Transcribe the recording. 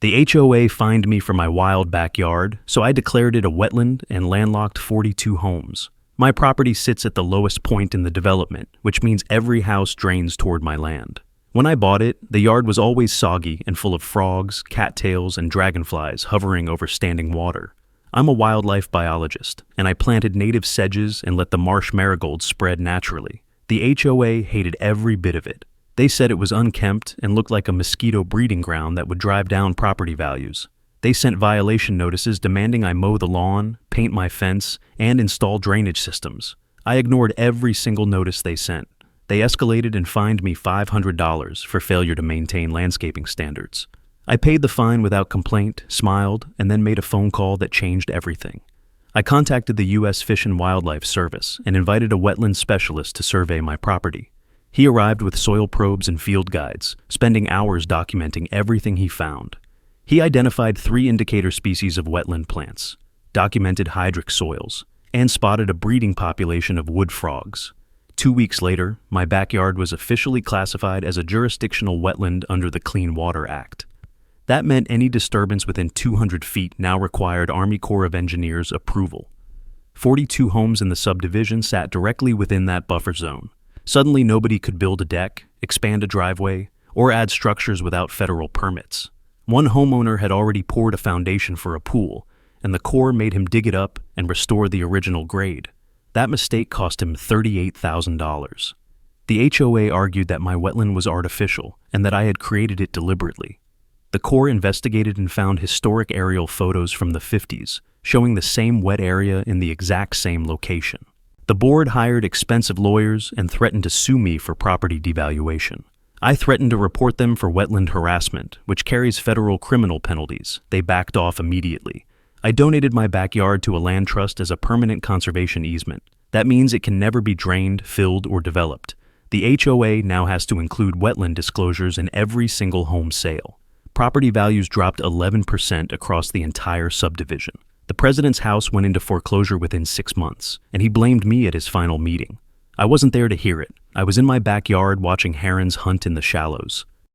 The HOA fined me for my wild backyard, so I declared it a wetland and landlocked 42 homes. My property sits at the lowest point in the development, which means every house drains toward my land. When I bought it, the yard was always soggy and full of frogs, cattails, and dragonflies hovering over standing water. I'm a wildlife biologist, and I planted native sedges and let the marsh marigolds spread naturally. The HOA hated every bit of it. They said it was unkempt and looked like a mosquito breeding ground that would drive down property values. They sent violation notices demanding I mow the lawn, paint my fence, and install drainage systems. I ignored every single notice they sent. They escalated and fined me $500 for failure to maintain landscaping standards. I paid the fine without complaint, smiled, and then made a phone call that changed everything. I contacted the U.S. Fish and Wildlife Service and invited a wetland specialist to survey my property. He arrived with soil probes and field guides, spending hours documenting everything he found. He identified 3 indicator species of wetland plants, documented hydric soils, and spotted a breeding population of wood frogs. 2 weeks later, my backyard was officially classified as a jurisdictional wetland under the Clean Water Act. That meant any disturbance within 200 feet now required Army Corps of Engineers approval. 42 homes in the subdivision sat directly within that buffer zone. Suddenly, nobody could build a deck, expand a driveway, or add structures without federal permits. One homeowner had already poured a foundation for a pool, and the Corps made him dig it up and restore the original grade. That mistake cost him $38,000. The HOA argued that my wetland was artificial and that I had created it deliberately. The Corps investigated and found historic aerial photos from the 50s, showing the same wet area in the exact same location. The board hired expensive lawyers and threatened to sue me for property devaluation. I threatened to report them for wetland harassment, which carries federal criminal penalties. They backed off immediately. I donated my backyard to a land trust as a permanent conservation easement. That means it can never be drained, filled, or developed. The HOA now has to include wetland disclosures in every single home sale. Property values dropped 11% across the entire subdivision. The president's house went into foreclosure within 6 months, and he blamed me at his final meeting. I wasn't there to hear it. I was in my backyard watching herons hunt in the shallows.